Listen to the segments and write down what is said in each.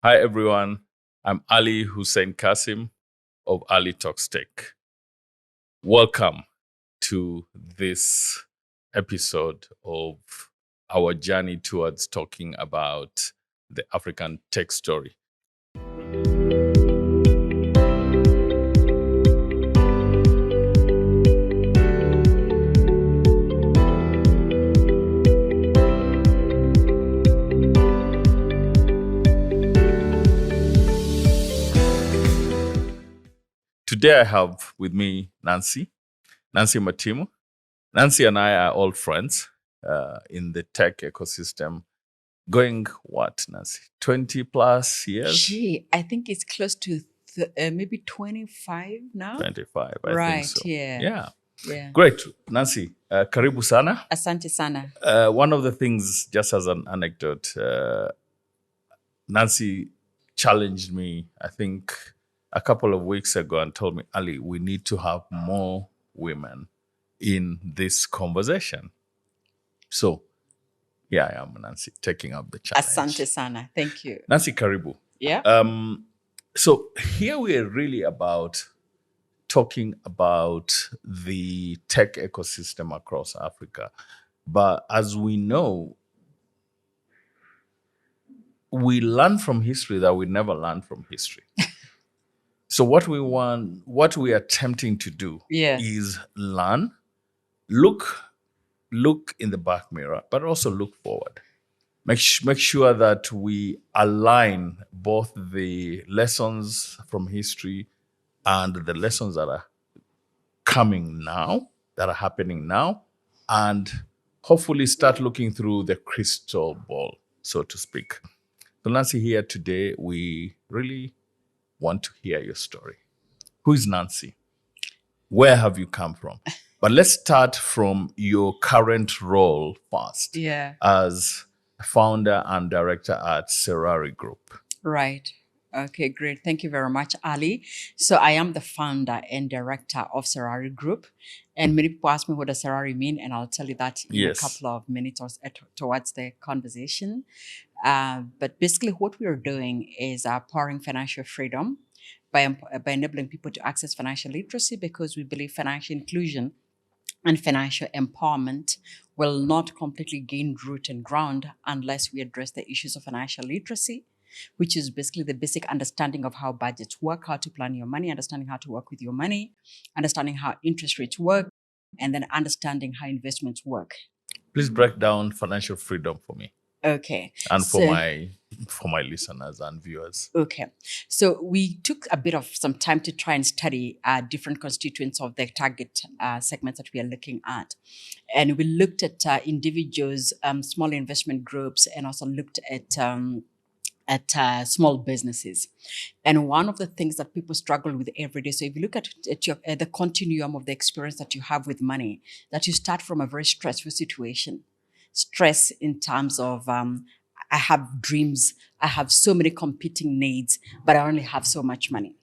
Hi, everyone. I'm Ali Hussein Kasim of Ali Talks Tech. Welcome to this episode of our journey towards talking about the African tech story. Today, I have with me Nancy Matimu. Nancy and I are old friends in the tech ecosystem. Going what, Nancy? 20 plus years? Gee, I think it's close to maybe 25 now. 25, I Right, think so. yeah. Great. Nancy, karibu sana. Asante sana. One of the things, just as an anecdote, Nancy challenged me, I think, a couple of weeks ago and told me, Ali, we need to have more women in this conversation. So here I am, Nancy, taking up the challenge. Asante sana. Thank you. Nancy, karibu. Yeah. So here we are really talking about the tech ecosystem across Africa. But as we know, we learn from history that we never learned from history. So what we are attempting to do is learn, look in the back mirror, but also look forward. Make sure that we align both the lessons from history and the lessons that are coming now, that are happening now, and hopefully start looking through the crystal ball, so to speak. So Nancy, here today, we really want to hear your story. Who is Nancy? Where have you come from? But let's start from your current role first. Yeah. As founder and director at Serrari Group. Right. Okay, great. Thank you very much, Ali. So I am the founder and director of Serrari Group. And many people ask me what does Serrari mean, and I'll tell you that in a couple of minutes towards the conversation. But basically what we're doing is powering financial freedom by enabling people to access financial literacy, because we believe financial inclusion and financial empowerment will not completely gain root and ground unless we address the issues of financial literacy, which is basically the basic understanding of how budgets work, how to plan your money, understanding how to work with your money, understanding how interest rates work, and then understanding how investments work. Please break down financial freedom for me. Okay. And for my listeners and viewers. Okay. So we took a bit of some time to try and study different constituents of the target segments that we are looking at. And we looked at individuals, small investment groups, and also looked at small businesses. And one of the things that people struggle with every day, so if you look at the continuum of the experience that you have with money, that you start from a very stressful situation. Stress in terms of, I have dreams, I have so many competing needs, but I only have so much money.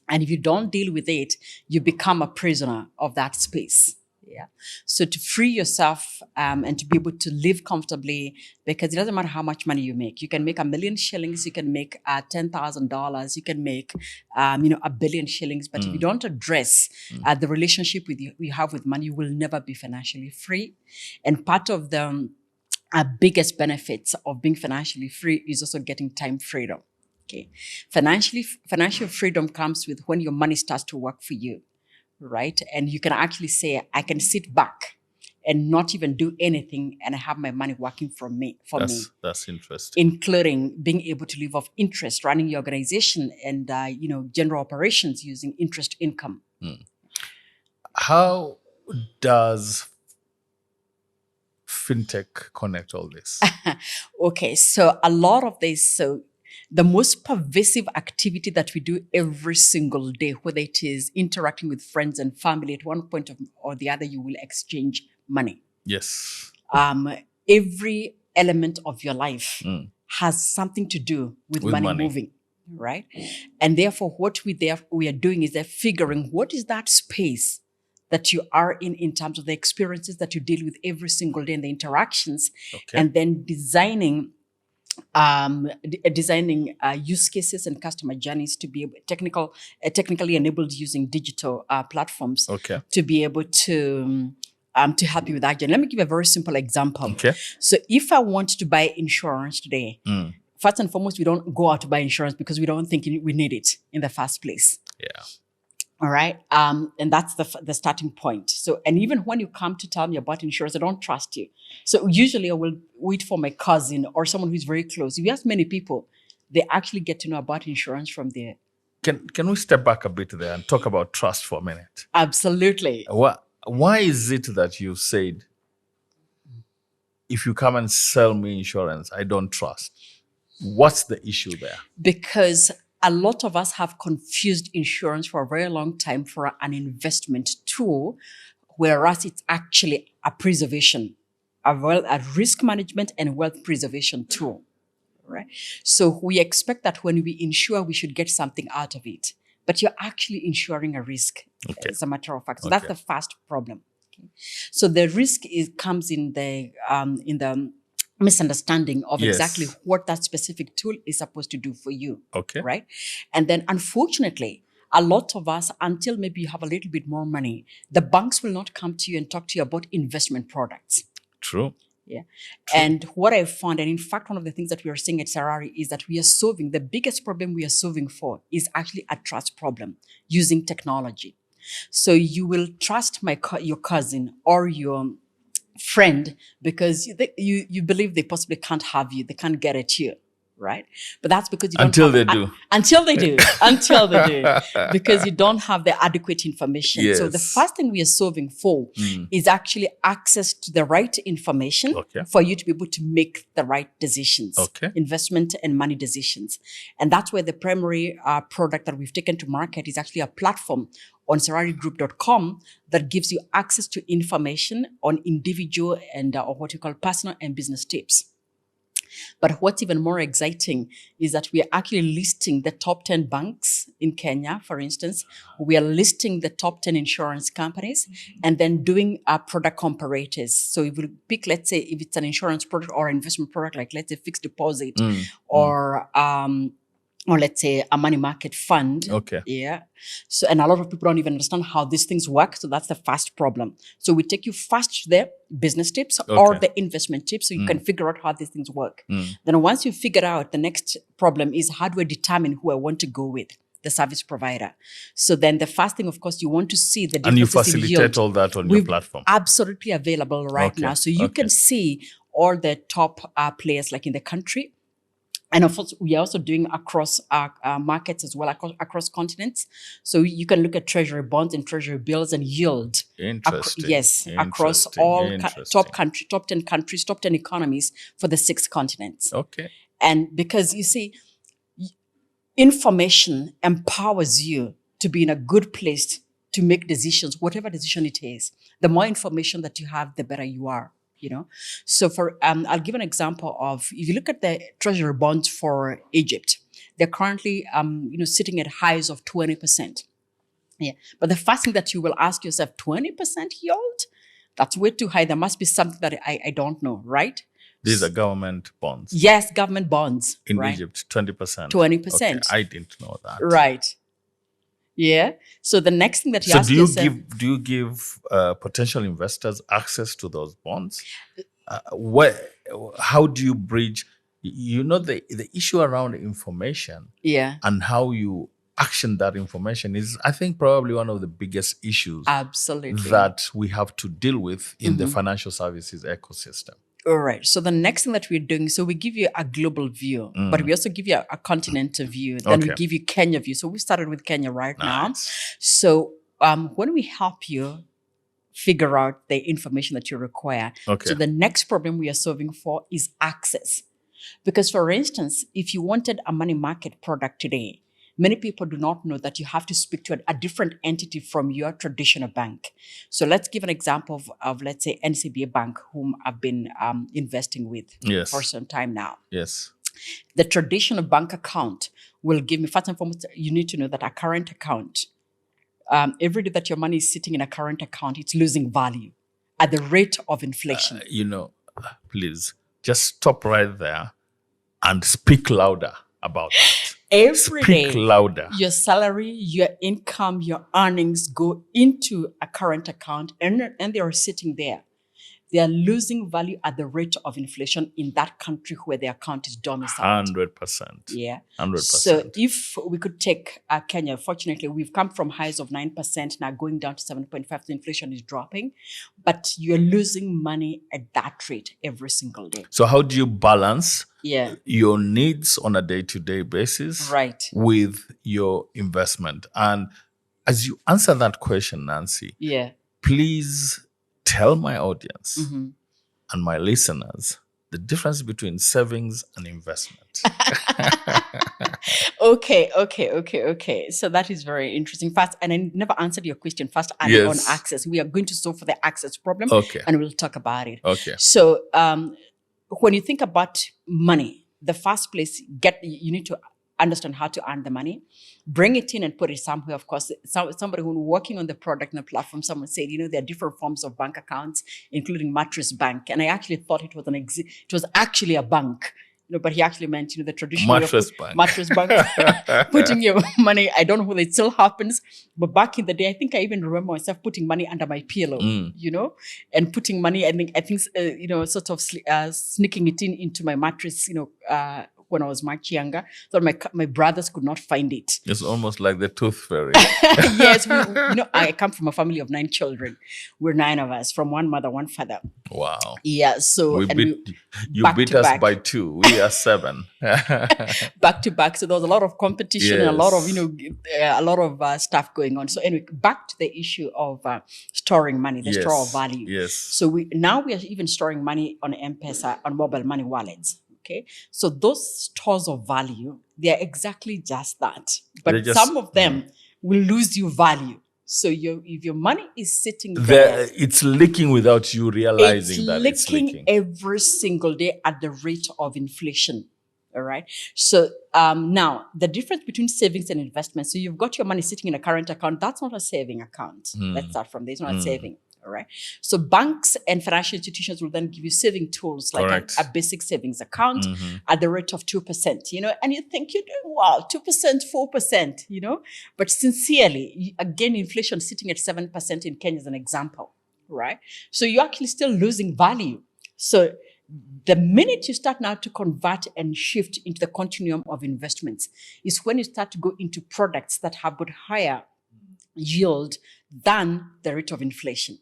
And if you don't deal with it, you become a prisoner of that space. Yeah. So to free yourself and to be able to live comfortably, because it doesn't matter how much money you make. You can make 1 million shillings, you can make $10,000, you can make 1 billion shillings. But if you don't address the relationship you have with money, you will never be financially free. And part of the biggest benefits of being financially free is also getting time freedom. Okay, financial freedom comes with when your money starts to work for you. Right? And you can actually say, I can sit back and not even do anything, and I have my money working for me. That's interesting. Including being able to live off interest, running your organization, and general operations using interest income. How does Fintech connect all this? Okay, so a lot of this, the most pervasive activity that we do every single day, whether it is interacting with friends and family, at one point or the other, you will exchange money. Yes. Every element of your life has something to do with money moving, right? And therefore, what we are doing is they're figuring what is that space that you are in terms of the experiences that you deal with every single day and the interactions, and then designing designing use cases and customer journeys to be able, technically enabled using digital platforms to be able to help you with that journey. Let me give a very simple example. Okay. So if I want to buy insurance today, first and foremost, we don't go out to buy insurance because we don't think we need it in the first place. Yeah. All right. And that's the starting point. So, and even when you come to tell me about insurance, I don't trust you. So usually I will wait for my cousin or someone who's very close. If you ask many people, they actually get to know about insurance from there. Can we step back a bit there and talk about trust for a minute? Absolutely. Why is it that you said, if you come and sell me insurance, I don't trust? What's the issue there? Because a lot of us have confused insurance for a very long time for an investment tool, whereas it's actually a preservation, a risk management and wealth preservation tool, right? So we expect that when we insure, we should get something out of it, but you're actually insuring a risk, as a matter of fact. So that's the first problem. Okay? So the risk comes in the misunderstanding of exactly what that specific tool is supposed to do for you. Okay. Right? And then unfortunately, a lot of us, until maybe you have a little bit more money, the banks will not come to you and talk to you about investment products. True. Yeah. True. And what I found, and in fact, one of the things that we are seeing at Serrari is that we are solving, the biggest problem we are solving for is actually a trust problem using technology. So you will trust your cousin or your friend because you believe they possibly can't have you, they can't get at you, right? But that's because you don't until they do, because you don't have the adequate information. Yes. So the first thing we are solving for is actually access to the right information for you to be able to make the right decisions, investment and money decisions. And that's where the primary product that we've taken to market is actually a platform on serrarigroup.com that gives you access to information on individual and or what you call personal and business tips. But what's even more exciting is that we are actually listing the top 10 banks in Kenya, for instance. We are listing the top 10 insurance companies and then doing product comparators. So if we pick, let's say, if it's an insurance product or investment product, like let's say fixed deposit or let's say a money market fund. Yeah. So, and a lot of people don't even understand how these things work. So that's the first problem. So we take you first to the business tips or the investment tips so you can figure out how these things work. Then once you figure out, the next problem is how do I determine who I want to go with, the service provider. So then the first thing, of course, you want to see the differences. And you facilitate all that on your platform. Absolutely available right now. So you can see all the top players like in the country. And of course, we are also doing across markets as well, across continents. So you can look at treasury bonds and treasury bills and yield. Interesting. Across all top 10 countries, top 10 economies for the 6 continents. Okay. And because you see, information empowers you to be in a good place to make decisions, whatever decision it is. The more information that you have, the better you are. You know, so for I'll give an example of, if you look at the treasury bonds for Egypt, they're currently sitting at highs of 20%. Yeah, but the first thing that you will ask yourself, 20% yield? That's way too high. There must be something that I don't know, right? These are government bonds. Yes, government bonds in Egypt. 20%. 20%. Okay, I didn't know that. Right. Yeah. So the next thing that you ask yourself, do you give potential investors access to those bonds? How do you bridge? The issue around information. And how you action that information is, I think, probably one of the biggest issues. Absolutely. That we have to deal with in the financial services ecosystem. All right. So the next thing that we're doing, so we give you a global view, but we also give you a continental view. Then we give you Kenya view. So we started with Kenya right now. So when we help you figure out the information that you require, so the next problem we are solving for is access. Because for instance, if you wanted a money market product today, many people do not know that you have to speak to a different entity from your traditional bank. So let's give an example of let's say, NCBA Bank, whom I've been investing with for some time now. Yes. The traditional bank account will give me, first and foremost, you need to know that a current account, every day that your money is sitting in a current account, it's losing value at the rate of inflation. Please, just stop right there and speak louder about that. Every day, Speak louder. your salary, your income, your earnings go into a current account and they are sitting there. They are losing value at the rate of inflation in that country where their account is domiciled. 100%. Yeah. 100%. So if we could take Kenya, fortunately, we've come from highs of 9%, now going down to 7.5%. The inflation is dropping, but you're losing money at that rate every single day. So how do you balance your needs on a day-to-day basis with your investment? And as you answer that question, Nancy, please tell my audience and my listeners the difference between savings and investment. Okay. So that is very interesting. First, and I never answered your question. First, on access. We are going to solve for the access problem, and we'll talk about it. Okay. So when you think about money, the first place you need to understand how to earn the money, bring it in and put it somewhere. Of course, somebody who's working on the product and the platform, someone said, there are different forms of bank accounts, including mattress bank. And I actually thought it was it was actually a bank, but he actually meant, the traditional mattress bank, putting your money. I don't know whether it still happens, but back in the day, I think I even remember myself putting money under my pillow, and putting money. I think sort of sneaking it into my mattress, when I was much younger, so my brothers could not find it. It's almost like the tooth fairy. Yes, I come from a family of 9 children. We're 9 of us, from one mother, one father. Wow. Yeah, so you beat us by 2. We are 7. Back to back. So there was a lot of competition and a lot of stuff going on. So anyway, back to the issue of storing money, the store of value. Yes. So we are even storing money on M-Pesa, on mobile money wallets. Okay, so those stores of value, they are exactly just that. But some of them will lose you value. So if your money is sitting there, it's leaking without you realizing that it's leaking every single day at the rate of inflation. All right. So now the difference between savings and investment. So you've got your money sitting in a current account. That's not a saving account. Let's start from there. It's not a saving. All right. So banks and financial institutions will then give you saving tools like a basic savings account at the rate of 2%, and you think you're doing well, 2%, 4%, but sincerely, again, inflation sitting at 7% in Kenya is an example, right? So you're actually still losing value. So the minute you start now to convert and shift into the continuum of investments is when you start to go into products that have got higher yield than the rate of inflation.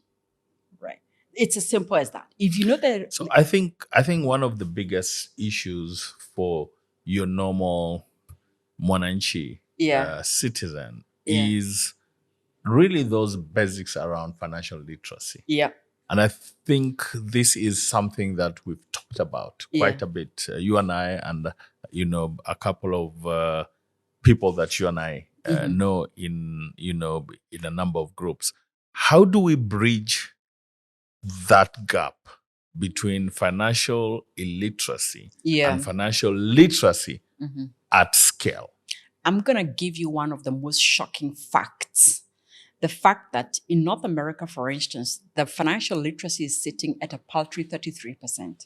It's as simple as that. If you know that. So I think one of the biggest issues for your normal mwananchi citizen is really those basics around financial literacy. Yeah. And I think this is something that we've talked about quite a bit. You and I, and a couple of people that you and I know in a number of groups. How do we bridge that gap between financial illiteracy and financial literacy at scale? I'm going to give you one of the most shocking facts. The fact that in North America, for instance, the financial literacy is sitting at a paltry 33%.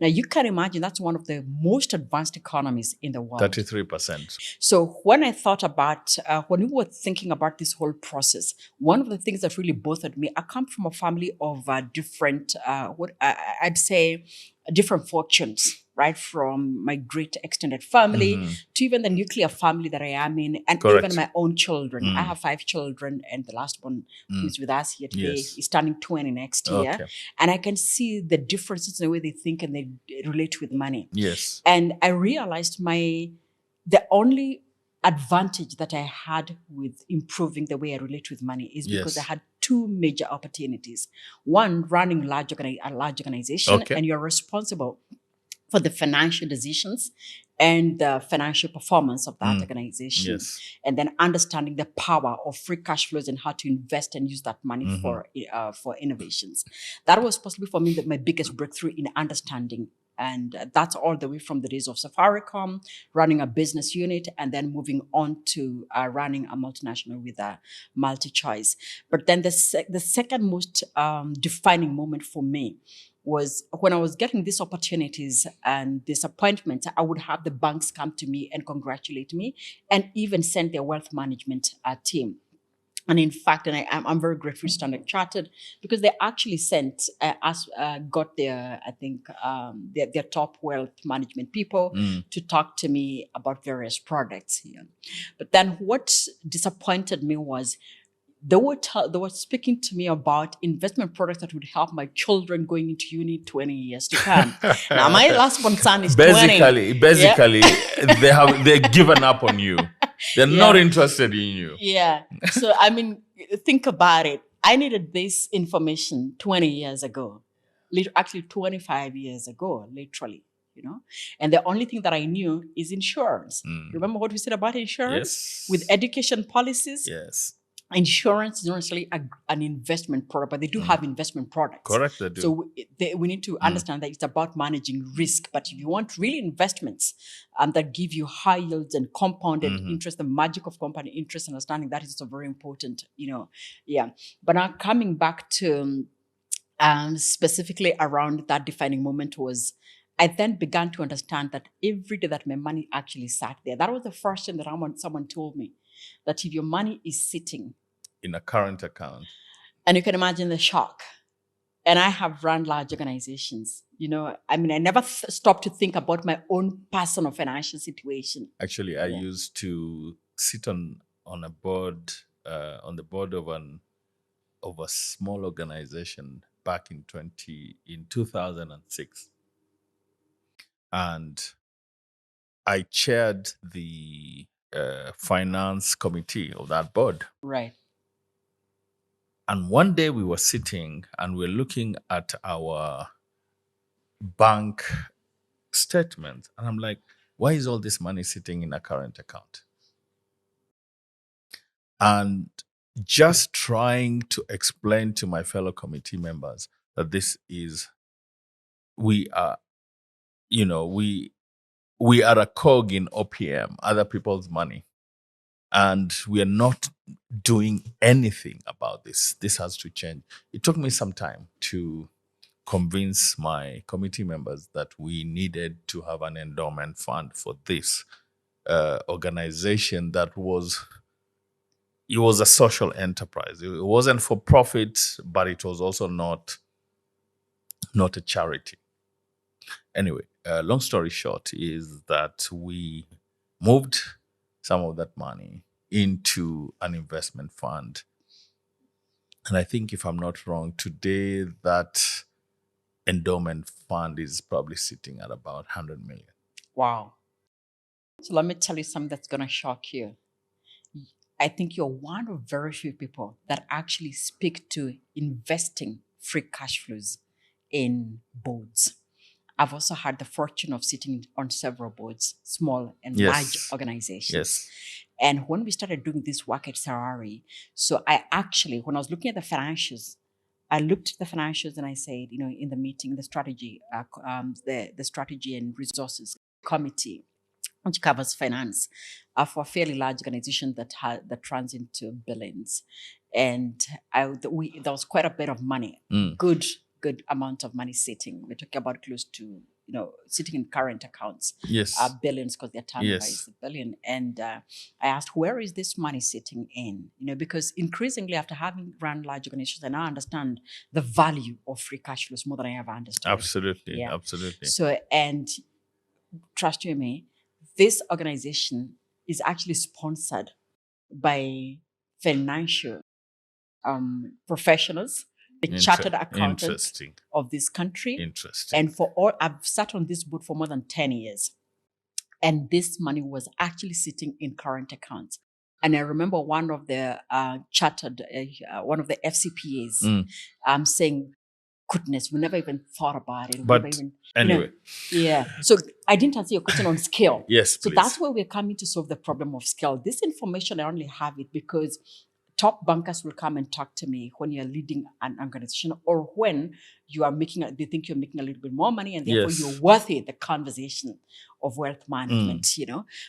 Now, you can imagine that's one of the most advanced economies in the world. 33%. So when I thought about, when we were thinking about this whole process, one of the things that really bothered me, I come from a family of different, I'd say, different fortunes, right? From my great extended family to even the nuclear family that I am in, and even my own children. I have 5 children, and the last one who's with us here today is turning 20 next year. And I can see the differences in the way they think and they relate with money. Yes. And I realized the only advantage that I had with improving the way I relate with money is because I had 2 major opportunities. One, running a large organization, and you're responsible for the financial decisions and the financial performance of that organization. Yes. And then understanding the power of free cash flows and how to invest and use that money for innovations. That was possibly for me my biggest breakthrough in understanding And that's all the way from the days of Safaricom, running a business unit, and then moving on to running a multinational with a multi-choice. But then the second most defining moment for me was when I was getting these opportunities and disappointments. I would have the banks come to me and congratulate me, and even send their wealth management team. And in fact, and I'm very grateful to Standard Chartered, because they actually sent got their, I think, their top wealth management people to talk to me about various products here. But then what disappointed me was they were speaking to me about investment products that would help my children going into uni 20 years to come. Now, my last one son is 20. Basically, they've given up on you. They're not interested in you. Yeah. So, I mean, think about it. I needed this information 20 years ago, actually 25 years ago, literally, And the only thing that I knew is insurance. Remember what we said about insurance? Yes. With education policies? Yes. Insurance is not necessarily an investment product, but they do have investment products. Correct, they do. So we need to understand that it's about managing risk. But if you want really investments that give you high yields and compounded interest, the magic of compounded interest, understanding that is also very important, Yeah. But now coming back to specifically around that defining moment was, I then began to understand that every day that my money actually sat there, that was the first thing that someone told me, that if your money is sitting in a current account, and you can imagine the shock. And I have run large organizations, I never stopped to think about my own personal financial situation. Actually, I used to sit on a board, on the board of a small organization back in 2006. And I chaired the finance committee of that board. Right. And one day we were sitting and we're looking at our bank statement. And I'm like, why is all this money sitting in a current account? And just trying to explain to my fellow committee members that we are a cog in OPM, other people's money. And we are not doing anything about this. This has to change. It took me some time to convince my committee members that we needed to have an endowment fund for this organization it was a social enterprise. It wasn't for profit, but it was also not a charity. Anyway, long story short is that we moved some of that money into an investment fund. And I think, if I'm not wrong, today that endowment fund is probably sitting at about 100 million. Wow. So let me tell you something that's going to shock you. I think you're one of very few people that actually speak to investing free cash flows in boards. I've also had the fortune of sitting on several boards, small and large organizations. Yes. And when we started doing this work at Serrari, so I actually, when I was looking at the financials, I looked at the financials and I said, in the meeting, the strategy and resources committee, which covers finance, for a fairly large organization that runs into billions, and there was quite a bit of money, good amount of money sitting. We're talking about close to sitting in current accounts, billions, because their turnover is a billion. And I asked, where is this money sitting in? Because increasingly, after having run large organizations, I now understand the value of free cash flows more than I ever understood. Absolutely, absolutely. So, and trust you me, this organization is actually sponsored by financial professionals, the chartered accountants of this country. Interesting. And I've sat on this board for more than 10 years. And this money was actually sitting in current accounts. And I remember one of the one of the FCPAs saying, goodness, we never even thought about it. Anyway. So I didn't answer your question on scale. Yes, so please. That's where we're coming to solve the problem of scale. This information, I only have it because top bankers will come and talk to me when you're leading an organization or when you are they think you're making a little bit more money and therefore you're worthy the conversation of wealth management,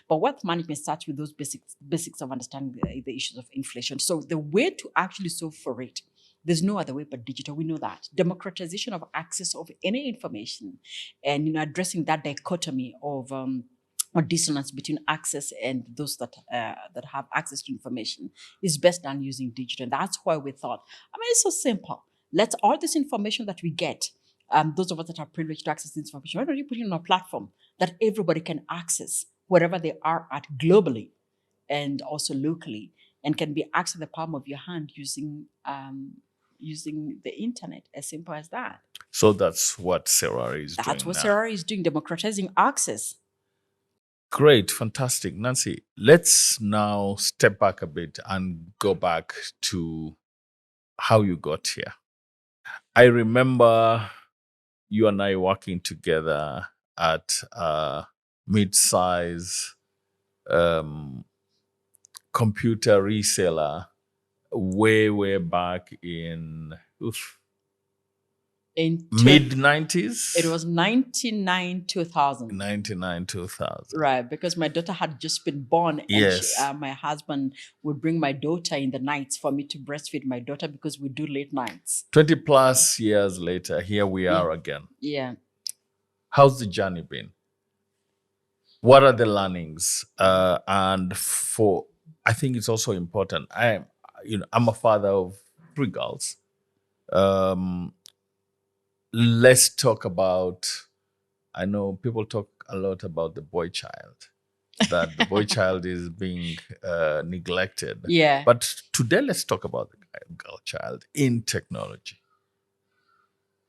But wealth management starts with those basics of understanding the issues of inflation. So the way to actually solve for it, there's no other way but digital. We know that. Democratization of access of any information and addressing that dichotomy of or dissonance between access and those that have access to information is best done using digital. And that's why we thought, it's so simple. Let's all this information that we get, those of us that are privileged to access this information, why don't you put it on a platform that everybody can access wherever they are at globally and also locally, and can be accessed at the palm of your hand using the internet, as simple as that. So that's what Serrari is doing. That's what Serrari is doing, democratizing access. Great, fantastic. Nancy, let's now step back a bit and go back to how you got here. I remember you and I working together at a mid-size computer reseller way back in mid-90s? It was 99, 2000. 99, 2000. Right, because my daughter had just been born. And my husband would bring my daughter in the nights for me to breastfeed my daughter because we do late nights. 20 plus years later, here we are again. Yeah. How's the journey been? What are the learnings? And I think it's also important. I'm a father of 3 girls. Let's talk about, I know people talk a lot about the boy child, that the boy child is being neglected. Yeah. But today, let's talk about the girl child in technology.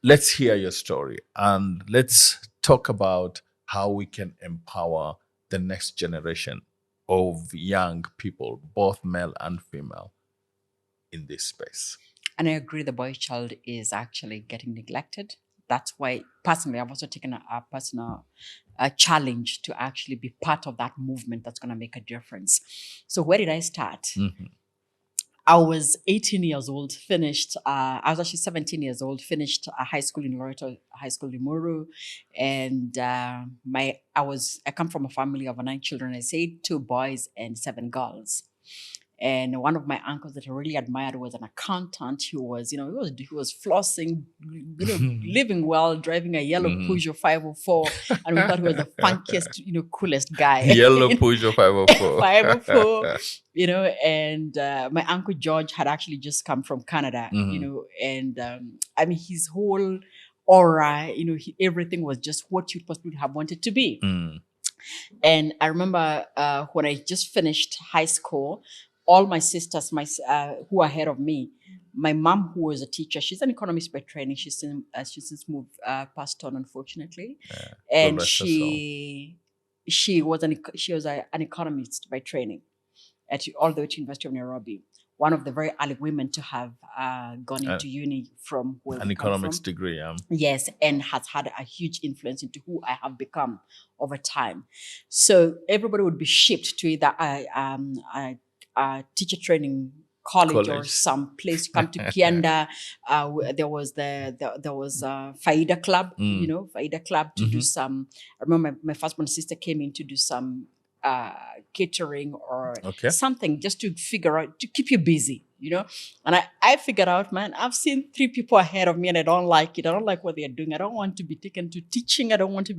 Let's hear your story and let's talk about how we can empower the next generation of young people, both male and female, in this space. And I agree the boy child is actually getting neglected. That's why, personally, I've also taken a personal challenge to actually be part of that movement that's going to make a difference. So where did I start? Mm-hmm. I was 18 years old, finished, I was actually 17 years old, finished high school in Loreto High School in Muru. And I come from a family of 9 children. I say 2 boys and 7 girls. And one of my uncles that I really admired was an accountant. He was flossing, living well, driving a yellow Peugeot 504, and we thought he was the funkiest, coolest guy. Yellow Peugeot 504. 504, and my uncle George had actually just come from Canada, and his whole aura, everything was just what you possibly have wanted to be. And I remember when I just finished high school, all my sisters, who are ahead of me, my mom, who was a teacher, she's an economist by training. She's since moved passed on, unfortunately, and she was an economist by training all the way to University of Nairobi. One of the very early women to have gone into uni from where an economics degree. Yes, and has had a huge influence into who I have become over time. So everybody would be shipped to either a teacher training college or some place. Come to Kianda. There was Faida Club, Faida Club to do some. I remember my firstborn sister came in to do some catering or something just to figure out, to keep you busy, And I figured out, man, I've seen 3 people ahead of me and I don't like it. I don't like what they're doing. I don't want to be taken to teaching. I don't want to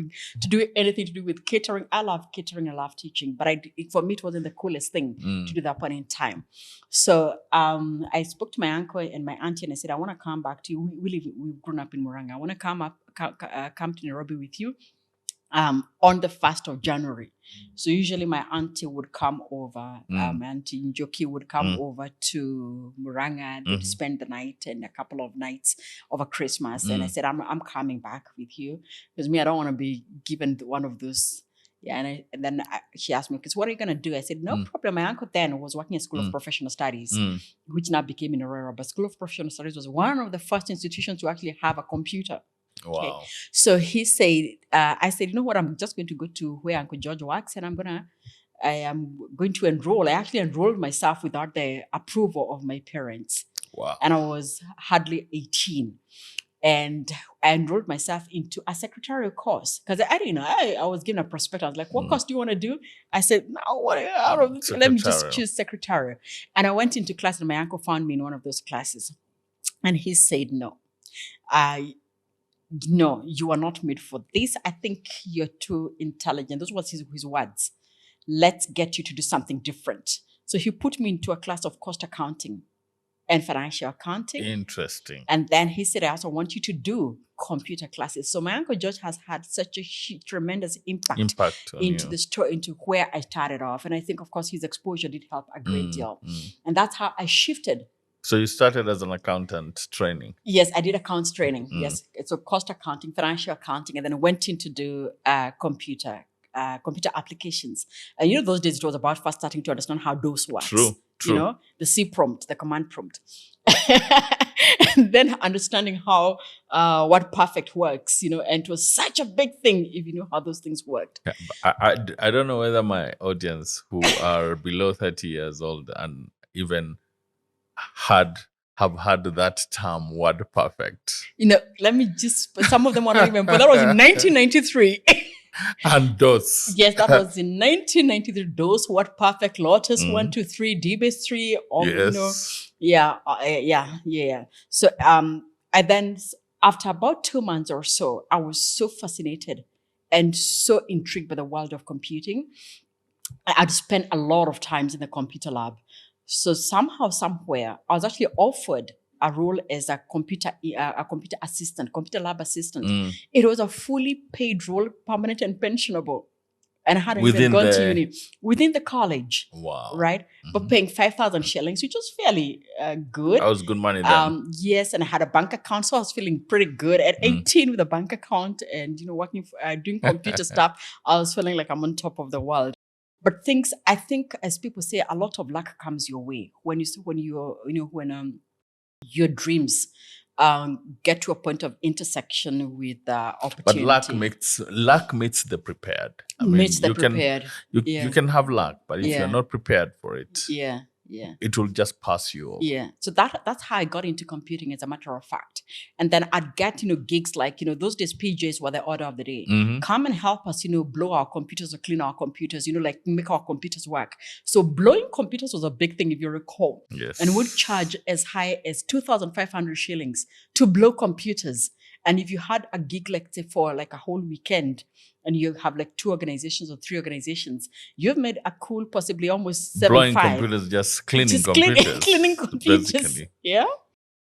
do anything to do with catering. I love catering. I love teaching. But for me, it wasn't the coolest thing to do that point in time. So I spoke to my uncle and my auntie and I said, I want to come back to you. We've grown up in Murang'a. I want to come to Nairobi with you. On the 1st of January. So usually my auntie would come over, my auntie Njoki would come over to Murang'a. They'd spend the night and a couple of nights over Christmas. And I said, I'm coming back with you because I don't want to be given one of those. Yeah, and then she asked me, because what are you going to do? I said, no problem. My uncle then was working at School of Professional Studies, which now became in Aurora. But School of Professional Studies was one of the first institutions to actually have a computer. Wow. Okay. So he said, I said, you know what, I'm just going to go to where Uncle George works and I'm going to I am going to enroll. I actually enrolled myself without the approval of my parents. Wow. And I was hardly 18. And I enrolled myself into a secretarial course because I didn't know. I was given a prospectus. I was like, what course do you want to do? I said, no, let me just choose secretarial. And I went into class and my uncle found me in one of those classes. And he said, no, you are not made for this. I think you're too intelligent. Those were his words. Let's get you to do something different. So he put me into a class of cost accounting and financial accounting. Interesting. And then he said, I also want you to do computer classes. So my Uncle George has had such a tremendous impact into the story, into where I started off. And I think, of course, his exposure did help a great deal. And that's how I shifted. So you started as an accountant training? Yes, I did accounts training. Yes. So cost accounting, financial accounting, and then I went in to do computer applications. And those days it was about first starting to understand how DOS works. True. The C prompt, the command prompt. And then understanding how what perfect works, and it was such a big thing if you know how those things worked. I don't know whether my audience who are below 30 years old and even have had that term word perfect. Let me just, some of them are not even, but that was in 1993. And DOS. Yes, that was in 1993. DOS, what perfect, Lotus 1, 2, 3, DBase 3, yes. Yeah. So I then, after about 2 months or so, I was so fascinated and so intrigued by the world of computing. I'd spent a lot of times in the computer lab. So somehow, somewhere, I was actually offered a role as a computer assistant, computer lab assistant. It was a fully paid role, permanent and pensionable. And I hadn't even gone to uni. Within the college. Wow. Right? But paying 5,000 shillings, which was fairly good. That was good money then. Yes, and I had a bank account, so I was feeling pretty good. At 18 with a bank account and, working doing computer stuff, I was feeling like I'm on top of the world. But I think, as people say, a lot of luck comes your way when your dreams get to a point of intersection with opportunity. But luck meets the prepared. Prepared. You can have luck, but if you're not prepared for it, it will just pass you over. Yeah. So that's how I got into computing, as a matter of fact. And then I'd get, gigs like, those days PJs were the order of the day. Come and help us, blow our computers or clean our computers, like make our computers work. So blowing computers was a big thing, if you recall. Yes. And would charge as high as 2,500 shillings to blow computers. And if you had a gig, like say for like a whole weekend, and you have like 2 organizations or 3 organizations, you've made a cool, possibly almost 7-5. Blowing computers, just cleaning computers. Cleaning computers. Basically. Yeah.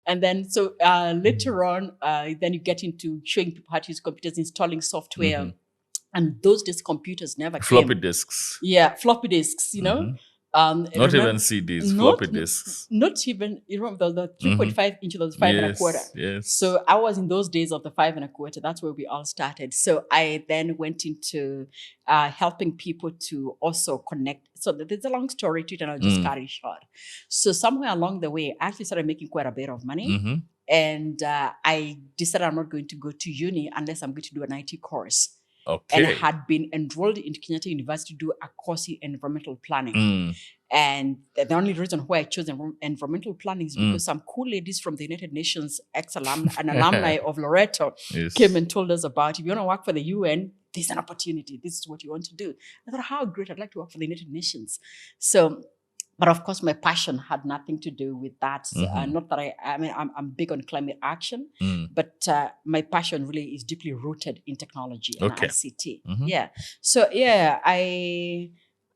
And then so later on, then you get into showing people how to use computers, installing software. And those days computers never came. Floppy disks. Yeah, floppy disks, Not even CDs, floppy disks. Not even, the 3.5 inch, the 5 1/4. Yes. So I was in those days of the 5 1/4. That's where we all started. So I then went into helping people to also connect. So there's a long story to it, and I'll just cut it short. So somewhere along the way, I actually started making quite a bit of money. And I decided I'm not going to go to uni unless I'm going to do an IT course. Okay. And had been enrolled into Kenyatta University to do a course in environmental planning. And the only reason why I chose environmental planning is because some cool ladies from the United Nations, alumni of Loreto, came and told us about, if you want to work for the UN, this is an opportunity. This is what you want to do. I thought, how great, I'd like to work for the United Nations. So, but of course, my passion had nothing to do with that. Not that I'm big on climate action, but my passion really is deeply rooted in technology and ICT. Yeah. So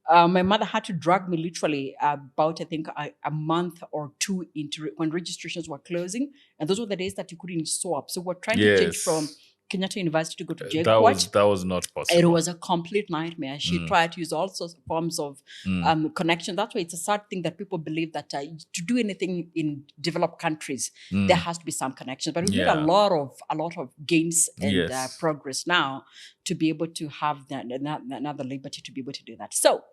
my mother had to drag me literally about, I think, a month or 2 into when registrations were closing, and those were the days that you couldn't swap. So we're trying to change from Kenyatta University to go to JKUAT. That was not possible. It was a complete nightmare. She tried to use all sorts of forms of connection. That's why it's a sad thing that people believe that to do anything in developed countries, there has to be some connection. But we've made a lot of gains and progress now to be able to have another liberty to be able to do that. So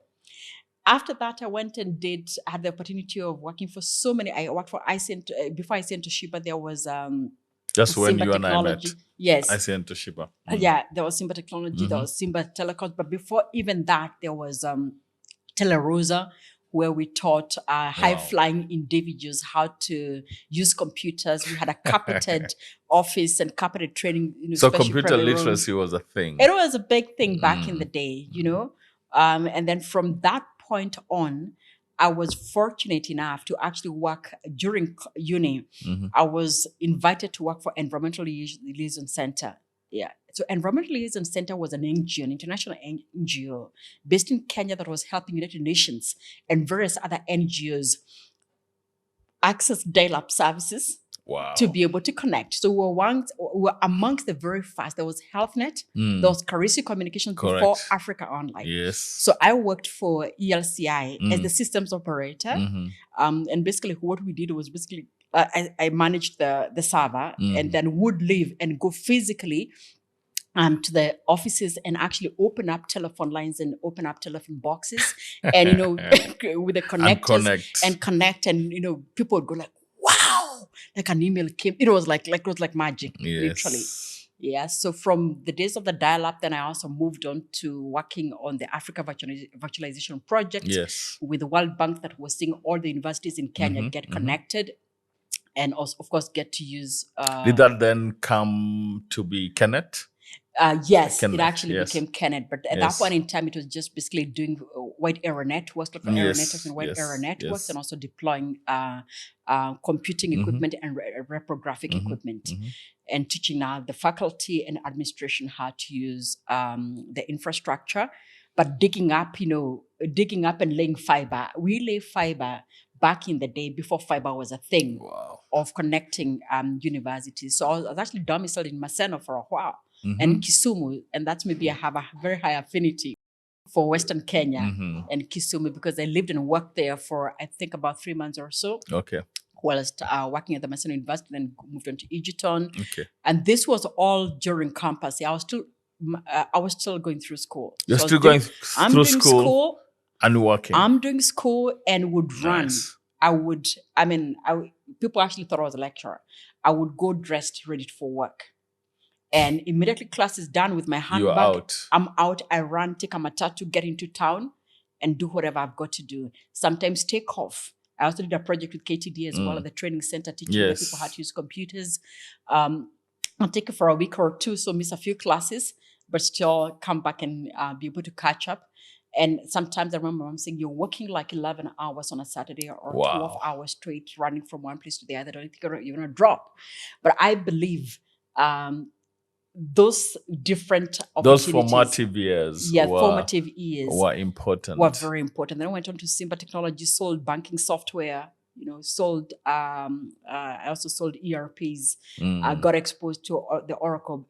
after that, I went and had the opportunity of working for so many. I worked for before I sent to Shiba, there was just when you and I met. Yes. I sent to Shiba. Yeah, there was Simba Technology, there was Simba Telecoms. But before even that, there was Telerosa, where we taught high-flying individuals how to use computers. We had a carpeted office and carpeted training. So computer literacy was a thing. It was a big thing back in the day, and then from that point on, I was fortunate enough to actually work during uni. I was invited to work for Environmental Liaison Center. Yeah. So Environmental Liaison Center was an NGO, an international NGO based in Kenya that was helping United Nations and various other NGOs access dial-up services to be able to connect. So we were amongst the very first. There was HealthNet, there was Carisi Communications before Africa Online. Yes. So I worked for ELCI as the systems operator. And basically what we did was basically, I managed the server and then would leave and go physically to the offices and actually open up telephone lines and open up telephone boxes and, with the connectors and connect. And, people would go like, wow, like an email came. It was like magic, literally. Yeah. So from the days of the dial-up, then I also moved on to working on the Africa Virtualization Project with the World Bank that was seeing all the universities in Kenya get connected. And also, of course, get to use... Did that then come to be Kenneth? Yes, it actually became Kenneth. But at that point in time, it was just basically doing wide area networks, like area networks and wide area networks, and also deploying computing equipment and reprographic equipment, and teaching now the faculty and administration how to use the infrastructure. But digging up and laying fiber. We lay fiber back in the day before fiber was a thing of connecting universities. So I was actually domiciled in Maseno for a while and Kisumu. And that's maybe I have a very high affinity for Western Kenya and Kisumu because I lived and worked there for, I think, about 3 months or so. Okay. Whilst working at the Maseno University, then moved on to Egerton. Okay. And this was all during campus. I was still going through school. You're still going through school and working. I'm doing school and would run. People actually thought I was a lecturer. I would go dressed, ready for work. And immediately class is done with my handbag. You're out. I'm out. I run, take a matatu, get into town and do whatever I've got to do. Sometimes take off. I also did a project with KTD as well at the training center, teaching the people how to use computers. I'll take it for a week or two, so miss a few classes, but still come back and be able to catch up. And sometimes I remember mom saying, you're working like 11 hours on a Saturday or 12 hours straight, running from one place to the other. I don't think you're going to drop. But I believe those different opportunities. Those formative years. Formative years. Were important. Were very important. Then I went on to Simba Technology, sold banking software, I also sold ERPs. I got exposed to the Oracle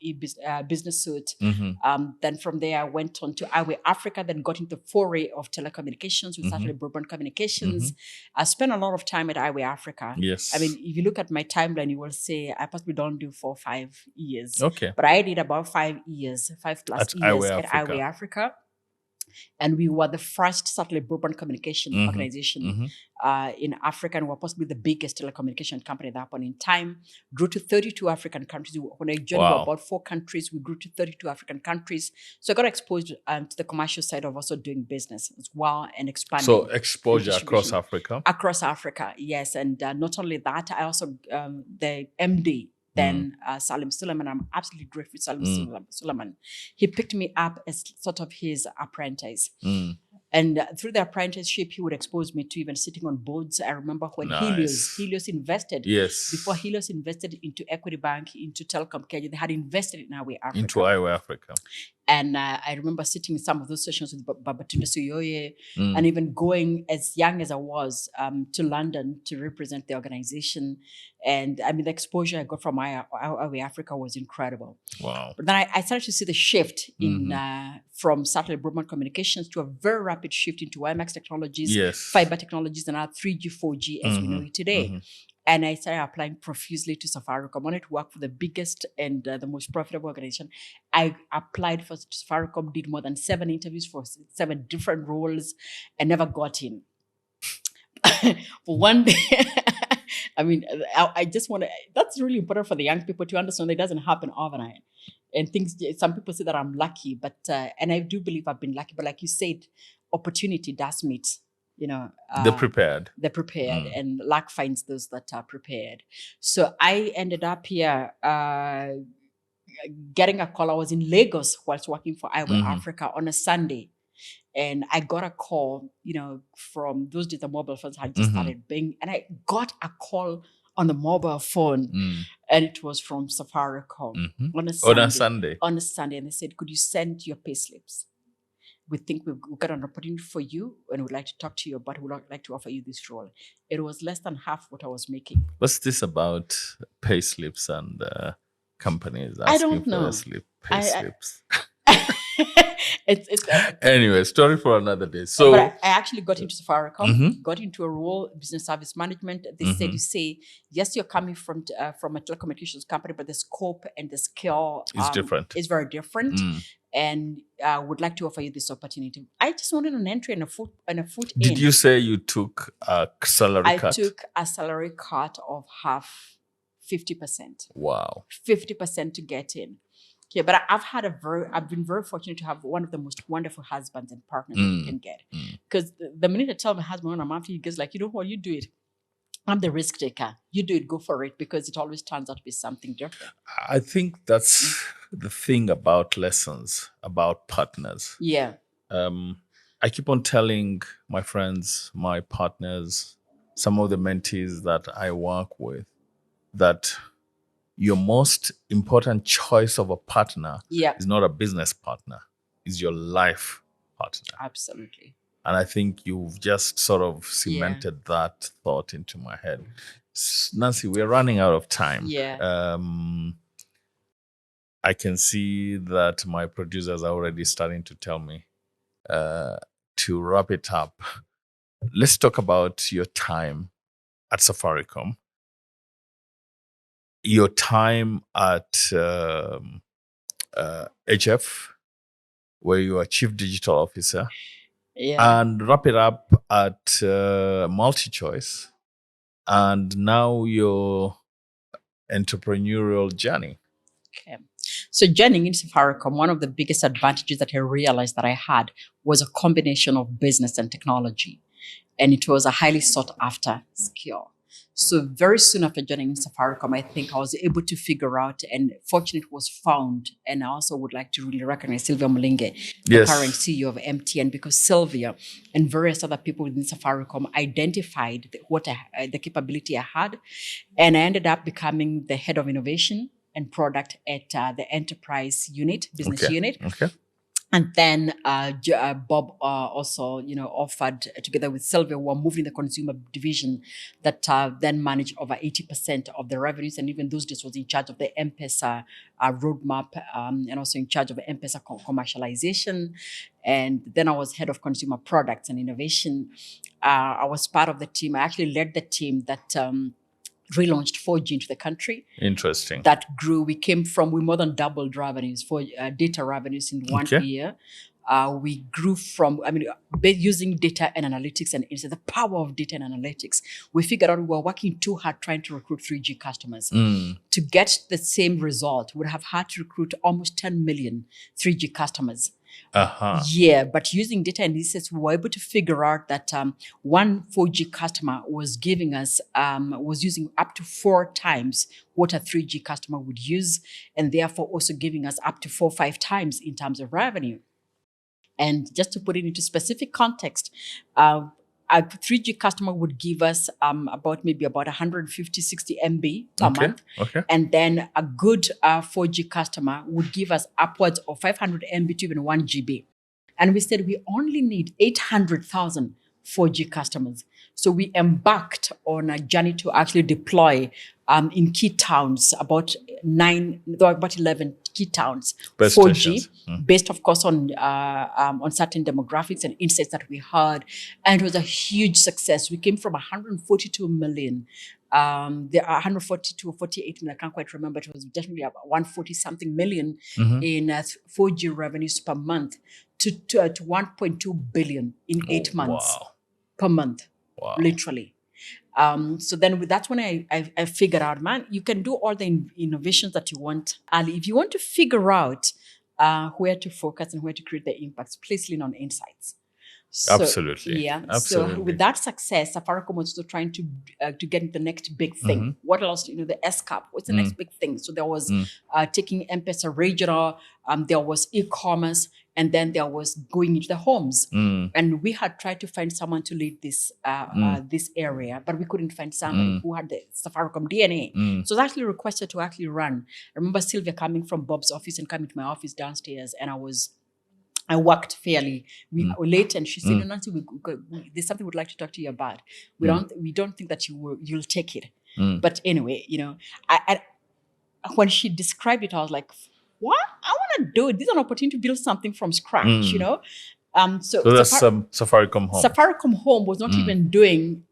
business suite. Then from there, I went on to Highway Africa, then got into foray of telecommunications with Serrari Broadband Communications. I spent a lot of time at Highway Africa. Yes. I mean, if you look at my timeline, you will say I possibly don't do 4 or 5 years. Okay. But I did about 5 years, 5+ years at Highway Africa. And we were the first satellite broadband communication organization in Africa, and we're possibly the biggest telecommunication company at that point in time. Grew to 32 African countries. When I joined, we were about 4 countries. We grew to 32 African countries. So I got exposed to the commercial side of also doing business as well and expanding. So exposure across Africa? Across Africa, yes. And not only that, I also, the MD, then Salim Suleiman, I'm absolutely grateful for Salim Suleiman. He picked me up as sort of his apprentice. And through the apprenticeship, he would expose me to even sitting on boards. I remember when Helios invested. Yes. Before Helios invested into Equity Bank, into Telecom Kenya, they had invested in Highway Africa. Into Highway Africa. And I remember sitting in some of those sessions with Babatunde Suyoye and even going as young as I was to London to represent the organization. And I mean, the exposure I got from Highway Africa was incredible. Wow. But then I started to see the shift in from satellite broadband communications to a very rapid shift into WiMAX technologies, fiber technologies, and now 3G, 4G as we know it today. And I started applying profusely to Safaricom. I wanted to work for the biggest and the most profitable organization. I applied for Safaricom, did more than 7 interviews for 7 different roles, and never got in. For one day, I mean, I just want to, that's really important for the young people to understand that it doesn't happen overnight. And things, some people say that I'm lucky, but, and I do believe I've been lucky, but like you said, opportunity does meet, The prepared. and luck finds those that are prepared. So I ended up here getting a call. I was in Lagos whilst working for Eyewear Africa on a Sunday. And I got a call, from those days the mobile phones had just started being, and I got a call on the mobile phone, and it was from Safaricom on a Sunday. On a Sunday, and they said, "Could you send your payslips? We think we've got an opportunity for you, and we'd like to talk to you, but we'd like to offer you this role." It was less than half what I was making. What's this about payslips and companies asking for payslips? Anyway, story for another day. So, but I actually got into Safaricom, got into a role, business service management. They said, "You say yes, you're coming from a telecommunications company, but the scope and the scale is different. Is very different, and would like to offer you this opportunity." I just wanted an entry and a foot in. Did you say you took a salary cut? I took a salary cut of half, 50%. Wow, 50% to get in. Yeah, but I've been very fortunate to have one of the most wonderful husbands and partners that you can get. Because the minute I tell my husband when I'm after, he goes like, "You know what, you do it. I'm the risk taker. You do it, go for it," because it always turns out to be something different. I think that's the thing about lessons, about partners. Yeah. I keep on telling my friends, my partners, some of the mentees that I work with, that your most important choice of a partner is not a business partner, is your life partner. Absolutely. And I think you've just sort of cemented that thought into my head. Nancy, we're running out of time. Yeah. I can see that my producers are already starting to tell me to wrap it up. Let's talk about your time at Safaricom. Your time at HF, where you are Chief Digital Officer, and wrap it up at MultiChoice, and now your entrepreneurial journey. Okay. So joining in Safaricom, one of the biggest advantages that I realized that I had was a combination of business and technology, and it was a highly sought after skill. So very soon after joining Safaricom, I think I was able to figure out, and fortunate was found, and I also would like to really recognize Sylvia Mulinge, the current CEO of MTN, because Sylvia and various other people within Safaricom identified the capability I had, and I ended up becoming the head of innovation and product at the enterprise business unit. Okay. And then Bob also, offered, together with Sylvia, who are moving the consumer division that then managed over 80% of the revenues. And even those days was in charge of the M-Pesa roadmap, and also in charge of M-Pesa commercialization. And then I was head of consumer products and innovation. I was part of the team. I actually led the team that relaunched 4G into the country. Interesting. That grew. We more than doubled revenues for data revenues in 1 year. We grew from, using data and analytics and insights, the power of data and analytics. We figured out we were working too hard trying to recruit 3G customers. To get the same result, we would have had to recruit almost 10 million 3G customers. Yeah, but using data and insights, we were able to figure out that one 4G customer was giving us, was using up to 4 times what a 3G customer would use, and therefore also giving us up to 4-5 times in terms of revenue. And just to put it into specific context, a 3G customer would give us about 150-60 MB per month. Okay. And then a good 4G customer would give us upwards of 500 MB to even 1 GB. And we said we only need 800,000 4G customers. So we embarked on a journey to actually deploy in key towns, about 11 key towns, Best 4G, based of course on certain demographics and insights that we heard, and it was a huge success. We came from 142 million. There are 142 or 48 million, I can't quite remember. It was definitely about 140 something million in 4G revenues per month to 1.2 billion in 8 months per month, literally. So then that's when I figured out, man, you can do all the innovations that you want. And if you want to figure out where to focus and where to create the impacts, please lean on insights. Absolutely. Yeah. Absolutely. So with that success, Safaricom was still trying to get the next big thing. What else? The SCAP. What's the next big thing? So there was taking M-Pesa regional. There was e-commerce, and then there was going into the homes. And we had tried to find someone to lead this this area, but we couldn't find somebody who had the Safaricom DNA. So I was actually requested to actually run. I remember Sylvia coming from Bob's office and coming to my office downstairs, and I worked fairly. We were late, and she said, "Nancy, there's something we'd like to talk to you about. We don't think that you'll take it." But anyway, I when she described it, I was like, "What? I want to do it. This is an opportunity to build something from scratch." So that's Safaricom Home. Safaricom Home was not even doing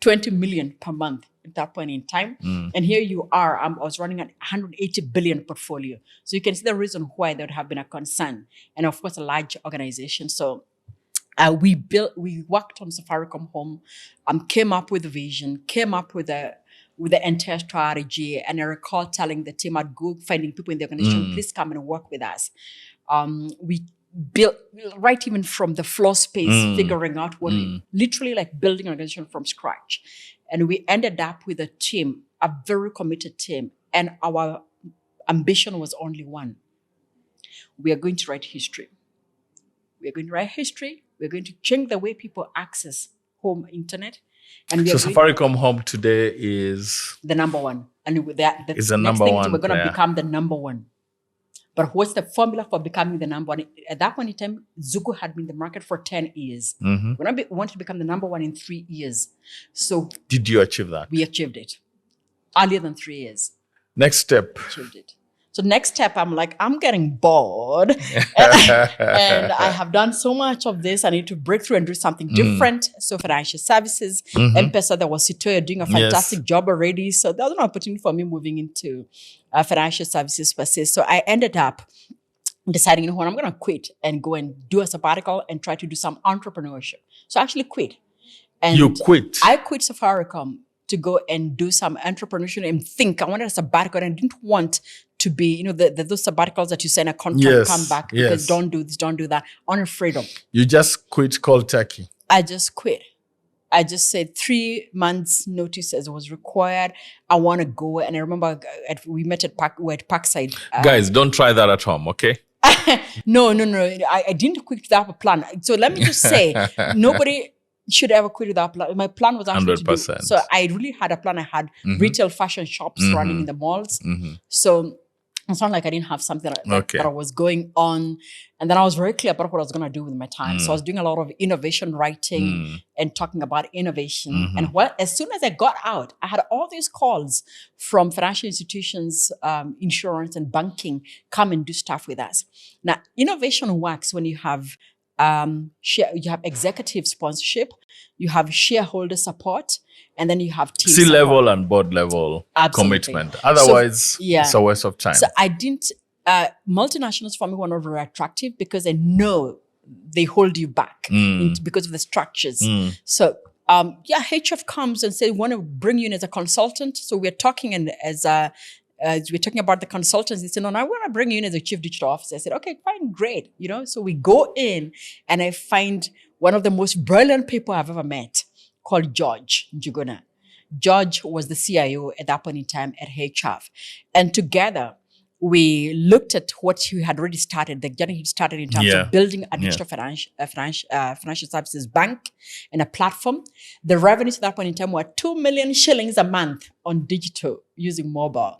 20 million per month at that point in time. And here you are, I was running an 180 billion portfolio. So you can see the reason why there would have been a concern. And of course, a large organization. So we worked on Safaricom Home, came up with a vision, came up with the entire strategy. And I recall telling the team, I'd go finding people in the organization, please come and work with us. We built right even from the floor space, figuring out what literally like building an organization from scratch. And we ended up with a team, a very committed team. And our ambition was only one. We are going to write history. We are going to write history. We're going to change the way people access home internet. And so Safaricom Home today is the number one. And with that, is the number one. We're going to become the number one. But what's the formula for becoming the number one? At that point in time, Zuku had been in the market for 10 years. We wanted to become the number one in 3 years. So did you achieve that? We achieved it. Earlier than 3 years. Next step. Achieved it. So next step, I'm like, I'm getting bored. and I have done so much of this. I need to break through and do something different. So financial services, M-Pesa, that was Sitoya doing a fantastic job already. So that was an opportunity for me moving into financial services per se. So I ended up deciding, I'm going to quit and go and do a sabbatical and try to do some entrepreneurship. So I actually quit. And you quit? I quit Safaricom to go and do some entrepreneurship and think. I wanted a sabbatical, and I didn't want to be, those sabbaticals that you sign a contract, come back because don't do this, don't do that. On freedom. You just quit cold turkey. I just quit. I just said 3 months notice as was required. I want to go. And I remember we met at Parkside. Guys, don't try that at home, okay? No. I didn't quit without a plan. So let me just say, nobody should ever quit without a plan. My plan was actually 100%. to do. So I really had a plan. I had retail fashion shops running in the malls. So it's not like I didn't have something that was going on. And then I was very clear about what I was going to do with my time. So I was doing a lot of innovation writing and talking about innovation. And as soon as I got out, I had all these calls from financial institutions, insurance and banking, come and do stuff with us. Now, innovation works when you have you have executive sponsorship, you have shareholder support, and then you have team C-level support. and board level commitment. Otherwise, it's a waste of time. So I didn't, multinationals for me were not very attractive because I know they hold you back because of the structures. So HF comes and says, we want to bring you in as a consultant. So we're talking as we're talking about the consultants, they said, no, I want to bring you in as a chief digital officer. I said, okay, fine, great. So we go in and I find one of the most brilliant people I've ever met called George Njuguna. George was the CIO at that point in time at HF. And together, we looked at what he had already started, the journey he started in terms of building a digital financial services bank and a platform. The revenues at that point in time were 2 million shillings a month on digital using mobile.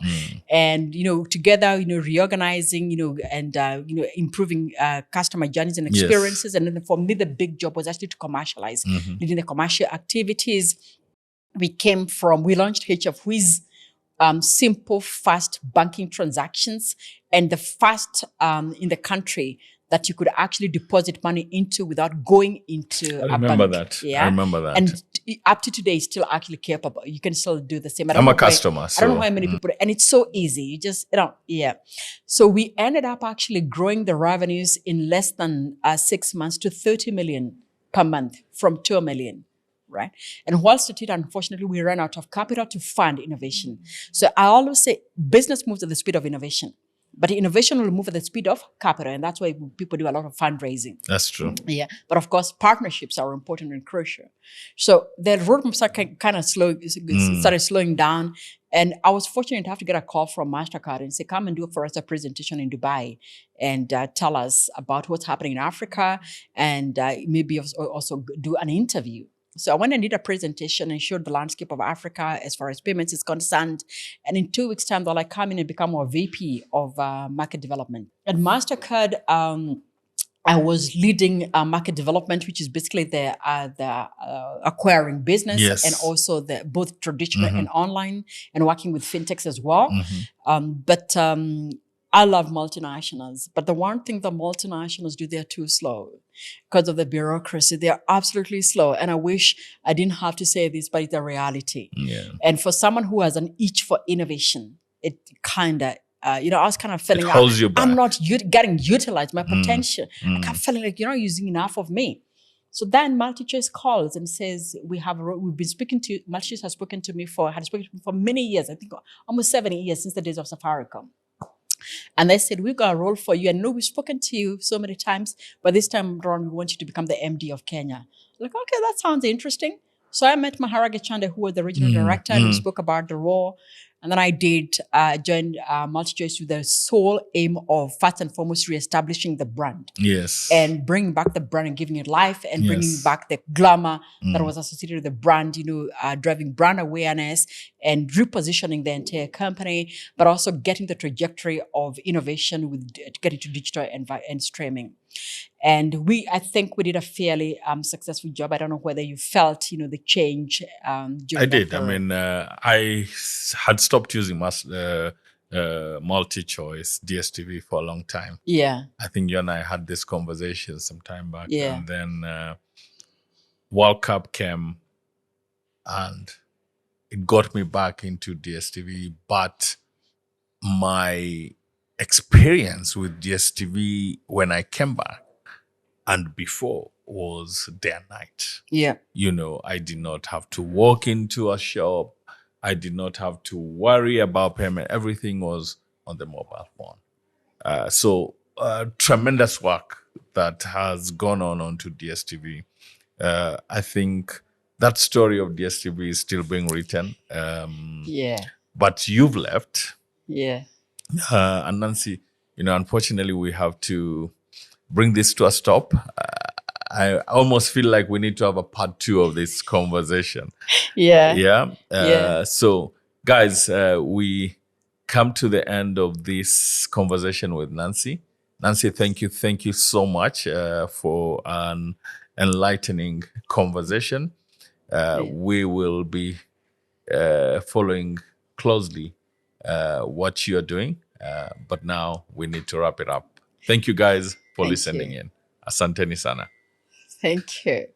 And, together, reorganizing, and, improving customer journeys and experiences. And then for me, the big job was actually to commercialize, leading the commercial activities. We launched HF Whiz, simple, fast banking transactions, and the first in the country that you could actually deposit money into without going into a bank. I remember that. And up to today, it's still actually capable. You can still do the same. I'm a customer. I don't know how many people, and it's so easy. You just, So we ended up actually growing the revenues in less than 6 months to 30 million per month from 2 million. Right. And whilst it, unfortunately, we ran out of capital to fund innovation. So I always say business moves at the speed of innovation. But innovation will move at the speed of capital, and that's why people do a lot of fundraising. That's true. Yeah, but of course, partnerships are important and crucial. So the roadmap started slowing down, and I was fortunate to have to get a call from MasterCard and say, "Come and do for us a presentation in Dubai, and tell us about what's happening in Africa, and maybe also do an interview." So I went and did a presentation and showed the landscape of Africa as far as payments is concerned. And in 2 weeks' time, they'll like come in and become our VP of market development. At MasterCard, I was leading market development, which is basically the acquiring business, Yes. and also the both traditional and online, and working with fintechs as well. But I love multinationals. But the one thing the multinationals do, they're too slow because of the bureaucracy. They're absolutely slow. And I wish I didn't have to say this, but it's a reality. Yeah. And for someone who has an itch for innovation, it kind of I was kind of feeling It holds you back. I'm not getting utilized, my potential. I kept feeling like you're not using enough of me. So then MultiChoice calls and says, we've been speaking to, MultiChoice had spoken to me for many years, I think almost 7 years, since the days of Safaricom. And they said, we've got a role for you. And I know we've spoken to you so many times, but this time around, we want you to become the MD of Kenya. Like, okay, that sounds interesting. So I met Maharage Chande, who was the regional director, and we spoke about the role. And then I joined MultiChoice with the sole aim of, first and foremost, reestablishing the brand. Yes. And bringing back the brand and giving it life, and bringing back the glamour that was associated with the brand, driving brand awareness and repositioning the entire company, but also getting the trajectory of innovation with getting to digital and streaming. And I think we did a fairly successful job. I don't know whether you felt, the change. I did. I mean, I had stopped using MultiChoice DSTV for a long time. Yeah. I think you and I had this conversation some time back. Yeah. And then World Cup came and it got me back into DSTV. But my experience with DSTV when I came back and before was day and night. Yeah. I did not have to walk into a shop. I did not have to worry about payment. Everything was on the mobile phone. So tremendous work that has gone on onto DSTV. I think that story of DSTV is still being written. Yeah. But you've left. Yeah. And Nancy, unfortunately, we have to bring this to a stop. I almost feel like we need to have a part 2 of this conversation. Yeah. Yeah. So, guys, we come to the end of this conversation with Nancy. Nancy, thank you. Thank you so much for an enlightening conversation. We will be following closely what you're doing. But now we need to wrap it up. Thank you guys for listening in. Asanteni sana. Thank you.